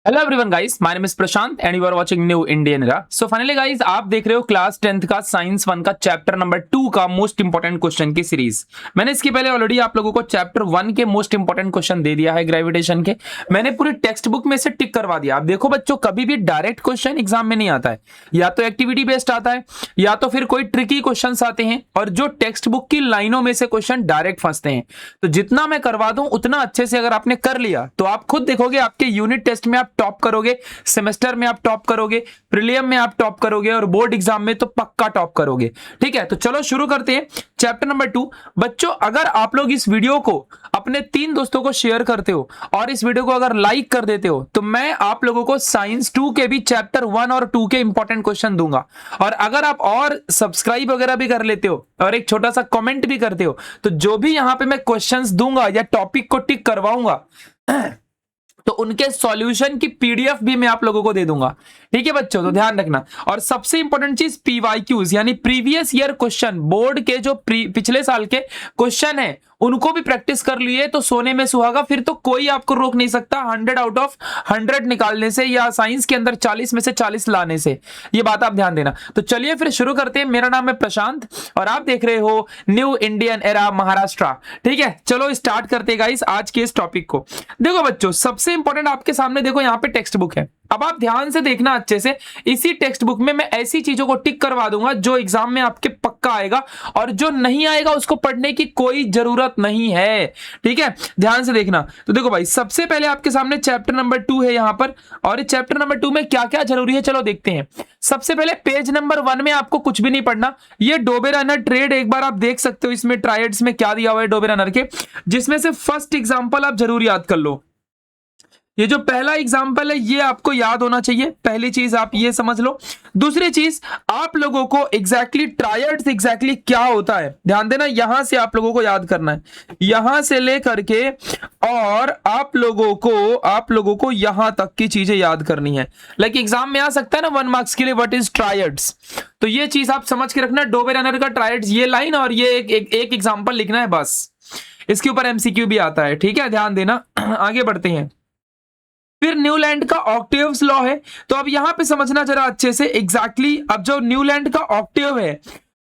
Hello everyone guys, my name is Prashant and you are watching New Indian Era. So finally guys, आप देख रहे हो class 10th का science 1 का chapter number 2 का मोस्ट इंपोर्टेंट क्वेश्चन की सीरीज। मैंने इसके पहले ऑलरेडी आप लोगों को चैप्टर 1 के मोस्ट इंपोर्टेंट क्वेश्चन दे दिया है ग्रेविटेशन के। मैंने पूरी टेक्स्ट बुक में से टिक करवा दिया। आप देखो बच्चों, कभी भी डायरेक्ट क्वेश्चन एग्जाम में नहीं आता है, या तो एक्टिविटी बेस्ड आता है या तो फिर कोई ट्रिकी क्वेश्चन आते हैं, और जो टेक्स्ट बुक की लाइनों में से क्वेश्चन डायरेक्ट फंसते हैं। तो जितना मैं करवा दूं उतना अच्छे से अगर आपने कर लिया तो आप खुद देखोगे आपके यूनिट टेस्ट में आप टॉप करोगे, सेमेस्टर में आप टॉप करोगे, प्रीलियम में आप टॉप करोगे और बोर्ड एग्जाम में तो पक्का टॉप करोगे। ठीक है, तो चलो शुरू करते हैं चैप्टर नंबर 2। बच्चों, अगर आप लोग इस वीडियो को अपने 3 दोस्तों को शेयर करते हो और इस वीडियो को अगर लाइक कर देते हो तो मैं आप लोगों को साइंस 2 के भी चैप्टर 1 और 2 के इंपॉर्टेंट क्वेश्चन दूंगा। और अगर आप और सब्सक्राइब वगैरह भी कर लेते हो और एक छोटा सा कमेंट भी करते हो तो जो भी यहां पे मैं क्वेश्चंस दूंगा या टॉपिक को टिक करवाऊंगा तो उनके सॉल्यूशन की पीडीएफ भी मैं आप लोगों को दे दूंगा। ठीक है बच्चों, तो ध्यान रखना। और सबसे इंपॉर्टेंट चीज पीवाईक्यूज यानी प्रीवियस ईयर क्वेश्चन, बोर्ड के जो पिछले साल के क्वेश्चन है उनको भी प्रैक्टिस कर लिए तो सोने में सुहागा। फिर तो कोई आपको रोक नहीं सकता 100 आउट ऑफ 100 निकालने से या साइंस के अंदर 40 में से 40 लाने से। ये बात आप ध्यान देना। तो चलिए फिर शुरू करते हैं। मेरा नाम है प्रशांत और आप देख रहे हो न्यू इंडियन एरा महाराष्ट्र। ठीक है, चलो स्टार्ट करते हैं गाइस आज के इस टॉपिक को। देखो बच्चों, सबसे इंपॉर्टेंट आपके सामने देखो यहाँ पे टेक्स्ट बुक है। अब आप ध्यान से देखना अच्छे से। इसी टेक्स्ट बुक में मैं ऐसी चीजों को टिक करवा दूंगा जो एग्जाम में आपके पक्का आएगा, और जो नहीं आएगा उसको पढ़ने की कोई जरूरत नहीं है। ठीक है, ध्यान से देखना। तो देखो भाई, सबसे पहले आपके सामने चैप्टर नंबर 2 है यहां पर, और इस चैप्टर नंबर 2 में क्या क्या जरूरी है चलो देखते हैं। सबसे पहले पेज नंबर 1 में आपको कुछ भी नहीं पढ़ना। ये डोबेरनर ट्रेड एक बार आप देख सकते हो, इसमें ट्रायड्स में क्या दिया हुआ है डोबेरनर के, जिसमें से फर्स्ट एग्जाम्पल आप जरूर याद कर लो। ये जो पहला एग्जाम्पल है ये आपको याद होना चाहिए। पहली चीज आप ये समझ लो। दूसरी चीज, आप लोगों को एग्जैक्टली ट्रायड्स एग्जैक्टली क्या होता है ध्यान देना। यहां से आप लोगों को याद करना है, यहां से लेकर के और आप लोगों को यहां तक की चीजें याद करनी है। लाइक एग्जाम में आ सकता है ना 1 मार्क्स के लिए, व्हाट इज ट्रायड्स। तो ये चीज आप समझ के रखना, डोबेरनर का ट्रायड्स ये लाइन, और ये एक एग्जाम्पल लिखना है बस। इसके ऊपर एमसीक्यू भी आता है। ठीक है, ध्यान देना। आगे बढ़ते हैं। फिर न्यूलैंड का ऑक्टेव्स लॉ है। तो अब यहां पे समझना जरा अच्छे से एग्जैक्टली। अब जो न्यूलैंड का ऑक्टेव है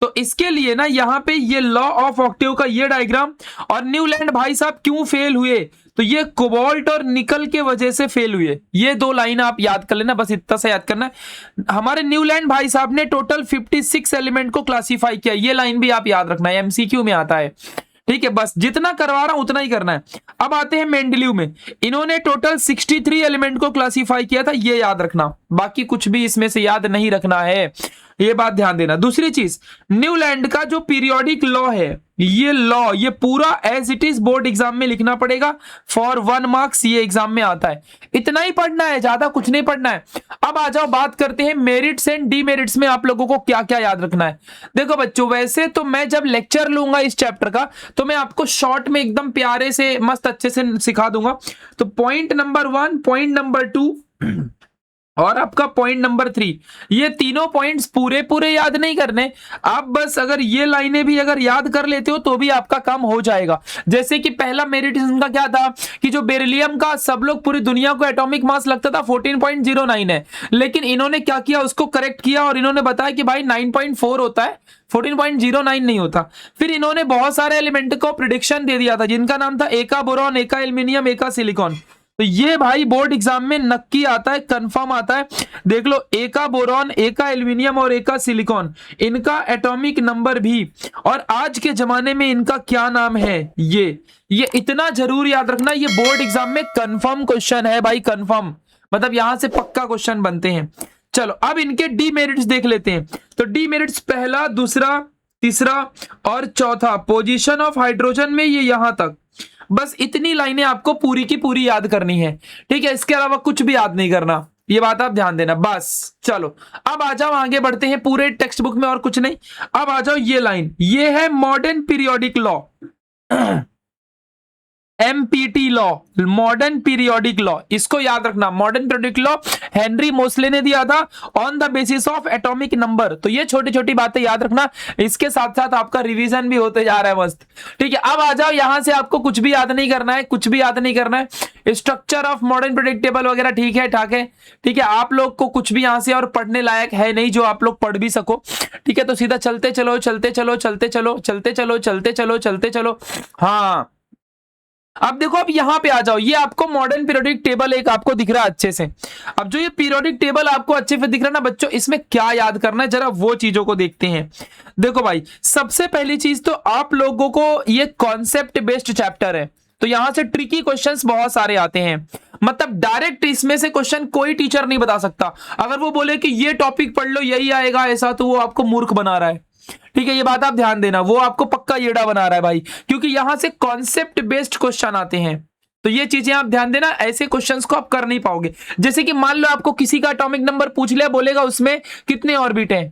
तो इसके लिए ना यहां पे ये लॉ ऑफ ऑक्टेव का ये डायग्राम, और न्यूलैंड भाई साहब क्यों फेल हुए तो ये कोबाल्ट और निकल के वजह से फेल हुए। ये 2 लाइन आप याद कर लेना, बस इतना सा याद करना है। हमारे न्यूलैंड भाई साहब ने टोटल 56 एलिमेंट को क्लासिफाई किया। ये लाइन भी आप याद रखना है, एमसीक्यू में आता है। ठीक है, बस जितना करवा रहा हूं उतना ही करना है। अब आते हैं मेंडलीव में। इन्होंने टोटल 63 एलिमेंट को क्लासिफाई किया था, ये याद रखना। बाकी कुछ भी इसमें से याद नहीं रखना है, ये बात ध्यान देना। दूसरी चीज, न्यूलैंड का जो पीरियोडिक लॉ है, ये लॉ ये पूरा as it is board exam में लिखना पड़ेगा फॉर 1 मार्क्स। ये एग्जाम में आता है, इतना ही पढ़ना है, ज्यादा कुछ नहीं पढ़ना है। अब आ जाओ बात करते हैं मेरिट्स एंड डीमेरिट्स में आप लोगों को क्या क्या याद रखना है। देखो बच्चों, वैसे तो मैं जब लेक्चर लूंगा इस चैप्टर का तो मैं आपको शॉर्ट में एकदम प्यारे से मस्त अच्छे से सिखा दूंगा। तो पॉइंट नंबर 1, पॉइंट नंबर 2 और आपका पॉइंट नंबर 3, ये तीनों पॉइंट्स पूरे पूरे याद नहीं करने। आप बस अगर ये लाइनें भी अगर याद कर लेते हो तो भी आपका काम हो जाएगा। जैसे कि पहला मेरिट इनका क्या था कि जो बेरिलियम का सब लोग पूरी दुनिया को एटॉमिक मास लगता था 14.09 है, लेकिन इन्होंने क्या किया, उसको करेक्ट किया और इन्होंने बताया कि भाई 9.4 होता है, 14.09 नहीं होता। फिर इन्होंने बहुत सारे एलिमेंट को प्रिडिक्शन दे दिया था जिनका नाम था एका बोरॉन, एका एल्यूमिनियम, एका सिलिकॉन। तो ये भाई बोर्ड एग्जाम में नक्की आता है, कंफर्म आता है। देख लो, एका बोरॉन, एका एल्यूमिनियम और एका सिलिकॉन, इनका एटॉमिक नंबर भी और आज के जमाने में इनका क्या नाम है। ये इतना जरूर याद रखना, ये बोर्ड एग्जाम में कंफर्म क्वेश्चन है भाई, कंफर्म। मतलब यहां से पक्का क्वेश्चन बनते हैं। चलो अब इनके डीमेरिट्स देख लेते हैं। तो डीमेरिट्स पहला, दूसरा, तीसरा और चौथा, पोजीशन ऑफ हाइड्रोजन में ये यहां तक, बस इतनी लाइनें आपको पूरी की पूरी याद करनी है। ठीक है, इसके अलावा कुछ भी याद नहीं करना, ये बात आप ध्यान देना बस। चलो अब आ जाओ, आगे बढ़ते हैं पूरे टेक्स्ट बुक में और कुछ नहीं। अब आ जाओ, ये लाइन ये है modern periodic law. MPT law, modern periodic law, इसको याद रखना। Modern periodic law Henry Moseley ने दिया था on the basis of atomic number. तो ये छोटी छोटी बातें याद रखना, इसके साथ साथ आपका रिवीजन भी होते जा रहा है मस्त। ठीक है, अब आ जाओ यहां से, आपको कुछ भी याद नहीं करना है, कुछ भी याद नहीं करना है। Structure of modern periodic table वगैरह ठीक है ठाक है। ठीक है, आप लोग को कुछ भी यहां से और पढ़ने लायक है नहीं जो आप लोग पढ़ भी सको। ठीक है, तो सीधा चलते चलो चलते चलो चलते चलो चलते चलो चलते चलो चलते चलो। हाँ, अब देखो, अब यहां पे आ जाओ, ये आपको मॉडर्न पीरियोडिक टेबल एक आपको दिख रहा है अच्छे से। अब जो ये पीरियोडिक टेबल आपको अच्छे से दिख रहा है ना बच्चों, इसमें क्या याद करना है जरा वो चीजों को देखते हैं। देखो भाई, सबसे पहली चीज तो आप लोगों को ये कॉन्सेप्ट बेस्ड चैप्टर है, तो यहां से ट्रिकी क्वेश्चंस बहुत सारे आते हैं। मतलब डायरेक्ट इसमें से क्वेश्चन कोई टीचर नहीं बता सकता। अगर वो बोले कि ये टॉपिक पढ़ लो यही आएगा ऐसा, तो वो आपको मूर्ख बना रहा है। ठीक है, ये बात आप ध्यान देना, वो आपको पक्का येड़ा बना रहा है भाई, क्योंकि यहां से कॉन्सेप्ट बेस्ड क्वेश्चन आते हैं। तो ये चीजें आप ध्यान देना, ऐसे क्वेश्चंस को आप कर नहीं पाओगे। जैसे कि मान लो आपको किसी का एटॉमिक नंबर पूछ लिया, बोलेगा उसमें कितने ऑर्बिट हैं,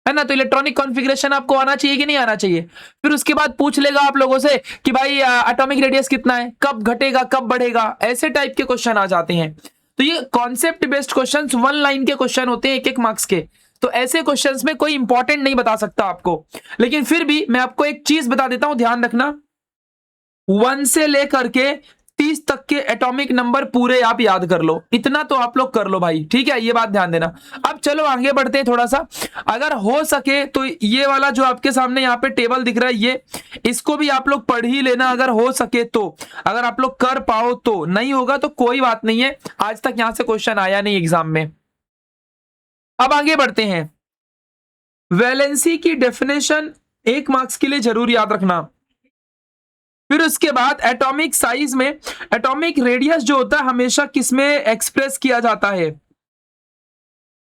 है ना, तो इलेक्ट्रॉनिक कॉन्फ़िगरेशन आपको आना चाहिए कि नहीं आना चाहिए। फिर उसके बाद पूछ लेगा आप लोगों से कि भाई एटॉमिक रेडियस कितना है, कब घटेगा कब बढ़ेगा, ऐसे टाइप के क्वेश्चन आ जाते हैं। तो ये कॉन्सेप्ट बेस्ड क्वेश्चन 1 लाइन के क्वेश्चन होते हैं, 1-1 मार्क्स के। तो ऐसे क्वेश्चंस में कोई इंपॉर्टेंट नहीं बता सकता आपको, लेकिन फिर भी मैं आपको एक चीज बता देता हूं, ध्यान रखना। 1 से लेकर के 30 तक के एटॉमिक नंबर पूरे आप याद कर लो, इतना तो आप लोग कर लो भाई। ठीक है, ये बात ध्यान देना। अब चलो आगे बढ़ते हैं थोड़ा सा। अगर हो सके तो ये वाला जो आपके सामने यहाँ पे टेबल दिख रहा है, ये इसको भी आप लोग पढ़ ही लेना अगर हो सके तो। अगर आप लोग कर पाओ तो, नहीं होगा तो कोई बात नहीं है, आज तक यहां से क्वेश्चन आया नहीं एग्जाम में। अब आगे बढ़ते हैं। वैलेंसी की डेफिनेशन 1 मार्क्स के लिए जरूर याद रखना। फिर उसके बाद एटॉमिक साइज में एटॉमिक रेडियस जो होता है हमेशा किसमें एक्सप्रेस किया जाता है,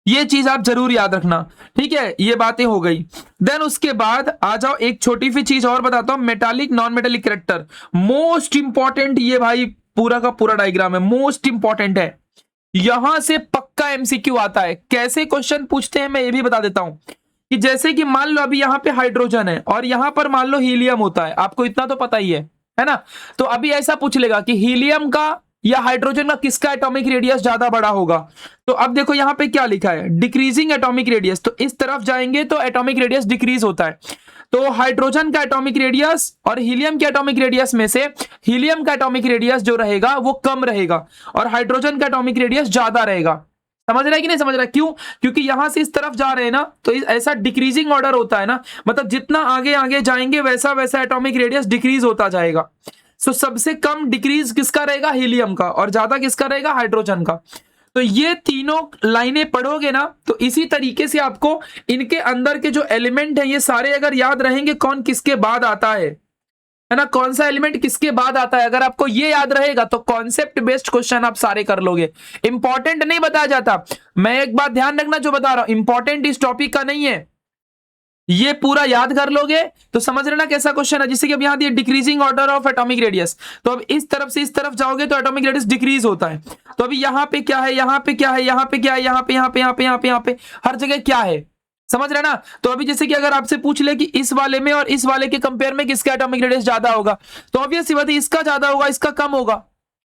ये चीज आप जरूर याद रखना। ठीक है, ये बातें हो गई। देन उसके बाद आ जाओ, एक छोटी सी चीज और बताता हूं, metallic non metallic character, most important. ये भाई पूरा का पूरा डायग्राम है, मोस्ट इंपॉर्टेंट है, यहां से पक्का एमसीक्यू आता है। कैसे क्वेश्चन पूछते हैं मैं ये भी बता देता हूं, कि जैसे कि मान लो अभी यहां पे हाइड्रोजन है और यहां पर मान लो हीलियम होता है, आपको इतना तो पता ही है ना। तो अभी ऐसा पूछ लेगा कि हीलियम का या हाइड्रोजन का किसका एटॉमिक रेडियस ज्यादा बड़ा होगा। तो अब देखो यहां पे क्या लिखा है, डिक्रीजिंग एटॉमिक रेडियस, तो इस तरफ जाएंगे तो एटॉमिक रेडियस डिक्रीज होता है। तो हाइड्रोजन का एटॉमिक रेडियस और हीलियम के एटॉमिक रेडियस में से हीलियम का एटॉमिक रेडियस जो रहेगा वो कम रहेगा और हाइड्रोजन का एटॉमिक रेडियस ज्यादा रहेगा। समझ रहा है कि नहीं समझ रहा है? क्यों? क्योंकि यहां से इस तरफ जा रहे हैं ना, तो ऐसा डिक्रीजिंग ऑर्डर होता है ना, मतलब जितना आगे आगे जाएंगे वैसा वैसा एटॉमिक रेडियस डिक्रीज होता जाएगा। सो सबसे कम डिक्रीज किसका रहेगा, हीलियम का, और ज्यादा किसका रहेगा, हाइड्रोजन का। तो ये तीनों लाइनें पढ़ोगे ना, तो इसी तरीके से आपको इनके अंदर के जो एलिमेंट है ये सारे अगर याद रहेंगे, कौन किसके बाद आता है ना, कौन सा एलिमेंट किसके बाद आता है, अगर आपको ये याद रहेगा तो कॉन्सेप्ट बेस्ड क्वेश्चन आप सारे कर लोगे। इंपॉर्टेंट नहीं बताया जाता, मैं एक बात ध्यान रखना, जो बता रहा हूं इंपॉर्टेंट इस टॉपिक का नहीं है। ये पूरा याद कर लोगे तो समझ लेना कैसा क्वेश्चन है। जैसे कि अब यहां दिया decreasing order of atomic radius, तो अब इस तरफ से इस तरफ जाओगे तो एटॉमिक रेडियस डिक्रीज होता है। तो अभी यहां पे क्या है, यहां पे क्या है, यहां पे क्या है, यहां पे, यहां पे, यहां पे, यहां पे, यहां पे, हर जगह क्या है, समझ रहे ना। तो अभी जैसे कि अगर आपसे पूछ ले कि इस वाले में और इस वाले के कंपेयर में किसका एटॉमिक रेडियस ज्यादा होगा, तो ऑब्वियस बात है इसका ज्यादा होगा, इसका कम होगा,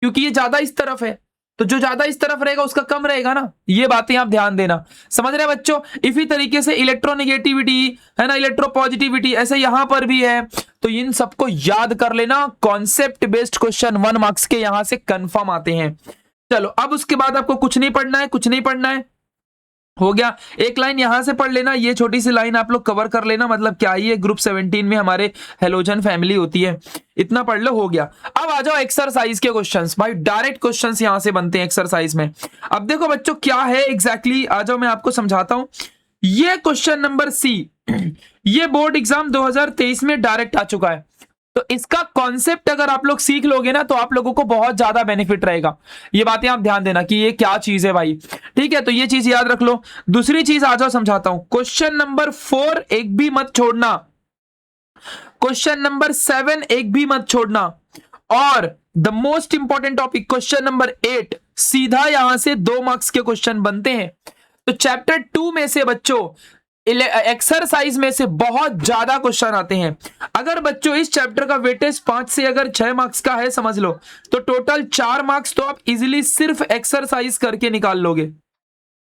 क्योंकि ये ज्यादा इस तरफ है। तो जो ज्यादा इस तरफ रहेगा उसका कम रहेगा ना। ये बातें आप ध्यान देना, समझ रहे बच्चों। इसी तरीके से इलेक्ट्रोनेगेटिविटी है ना, इलेक्ट्रोपॉजिटिविटी ऐसे यहां पर भी है। तो इन सबको याद कर लेना, कॉन्सेप्ट बेस्ड क्वेश्चन 1 मार्क्स के यहां से कंफर्म आते हैं। चलो अब उसके बाद आपको कुछ नहीं पढ़ना है, कुछ नहीं पढ़ना है, हो गया। एक लाइन यहां से पढ़ लेना, ये छोटी सी लाइन आप लोग कवर कर लेना, मतलब क्या ही है, ग्रुप 17 में हमारे हेलोजन फैमिली होती है, इतना पढ़ लो, हो गया। अब आ जाओ एक्सरसाइज के क्वेश्चंस, भाई डायरेक्ट क्वेश्चंस यहां से बनते हैं एक्सरसाइज में। अब देखो बच्चों क्या है एग्जैक्टली, आ जाओ मैं आपको समझाता हूं। ये क्वेश्चन नंबर सी, ये बोर्ड एग्जाम 2023 में डायरेक्ट आ चुका है। तो इसका कॉन्सेप्ट अगर आप लोग सीख लोगे ना, तो आप लोगों को बहुत ज्यादा बेनिफिट रहेगा। ये बातें आप ध्यान देना कि ये क्या चीज है भाई, ठीक है। तो ये चीज याद रख लो। दूसरी चीज आ जाओ समझाता हूं, क्वेश्चन नंबर 4 एक भी मत छोड़ना, क्वेश्चन नंबर 7 एक भी मत छोड़ना, और the most important topic question number 8 सीधा यहां से 2 मार्क्स के क्वेश्चन बनते हैं। तो चैप्टर 2 में से बच्चों एक्सरसाइज में से बहुत ज्यादा क्वेश्चन आते हैं। अगर बच्चों इस चैप्टर का वेटेज 5 से अगर 6 मार्क्स का है समझ लो, तो टोटल 4 मार्क्स तो आप इजीली सिर्फ एक्सरसाइज करके निकाल लोगे,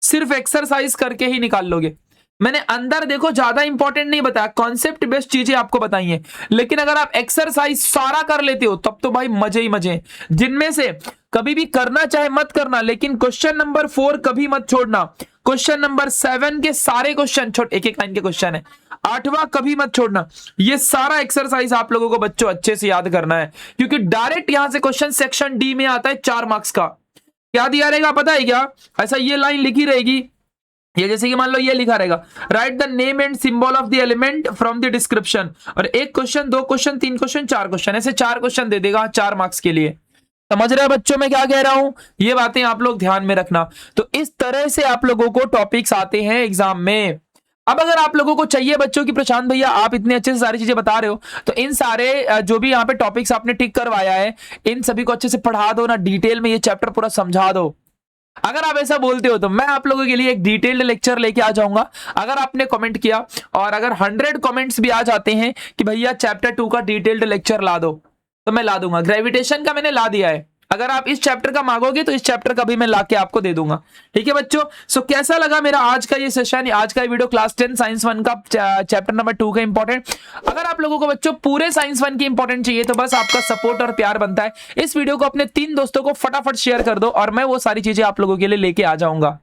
सिर्फ एक्सरसाइज करके ही निकाल लोगे। मैंने अंदर देखो ज्यादा इंपॉर्टेंट नहीं बताया, कॉन्सेप्ट बेस्ड चीजें आपको बताई हैं, लेकिन अगर आप एक्सरसाइज सारा कर लेते हो तब तो भाई मजे ही मजे, जिनमें से कभी भी करना चाहे मत करना, लेकिन क्वेश्चन नंबर 4 कभी मत छोड़ना, क्वेश्चन नंबर 7 के सारे क्वेश्चन छोड़, एक एक लाइन के क्वेश्चन है, 8वां कभी मत छोड़ना। ये सारा एक्सरसाइज आप लोगों को बच्चों अच्छे से याद करना है, क्योंकि डायरेक्ट यहां से क्वेश्चन सेक्शन डी में आता है 4 मार्क्स का। क्या दिया रहेगा पता है क्या? ऐसा ये लाइन लिखी रहेगी, ये जैसे कि मान लो ये लिखा रहेगा, right the name and symbol of the element from the description, और एक क्वेश्चन, 2 क्वेश्चन, 3 क्वेश्चन, 4 क्वेश्चन, ऐसे 4 क्वेश्चन दे देगा 4 मार्क्स के लिए। समझ रहे हैं बच्चों मैं क्या कह रहा हूं? ये बातें आप लोग ध्यान में रखना। तो इस तरह से आप लोगों को टॉपिक्स आते हैं एग्जाम में। अब अगर आप लोगों को चाहिए बच्चों की प्रशांत भैया आप इतने अच्छे से सारी चीजें बता रहे हो, तो इन सारे जो भी यहाँ पे टॉपिक्स आपने टिक करवाया है, इन सभी को अच्छे से पढ़ा दो ना, डिटेल में ये चैप्टर पूरा समझा दो। अगर आप ऐसा बोलते हो तो मैं आप लोगों के लिए एक डिटेल्ड लेक्चर लेके आ जाऊंगा। अगर आपने कमेंट किया और अगर 100 कमेंट्स भी आ जाते हैं कि भैया चैप्टर 2 का डिटेल्ड लेक्चर ला दो, तो मैं ला दूंगा। ग्रेविटेशन का मैंने ला दिया है, अगर आप इस चैप्टर का मांगोगे तो इस चैप्टर का भी मैं लाके आपको दे दूंगा। ठीक है बच्चों, सो कैसा लगा मेरा आज का ये सेशन, आज का ये वीडियो क्लास 10 साइंस 1 का चैप्टर नंबर 2 का इंपॉर्टेंट। अगर आप लोगों को बच्चों पूरे साइंस 1 की इंपॉर्टेंट चाहिए तो बस आपका सपोर्ट और प्यार बनता है। इस वीडियो को अपने 3 दोस्तों को फटाफट शेयर कर दो और मैं वो सारी चीजें आप लोगों के लिए लेके आ जाऊंगा।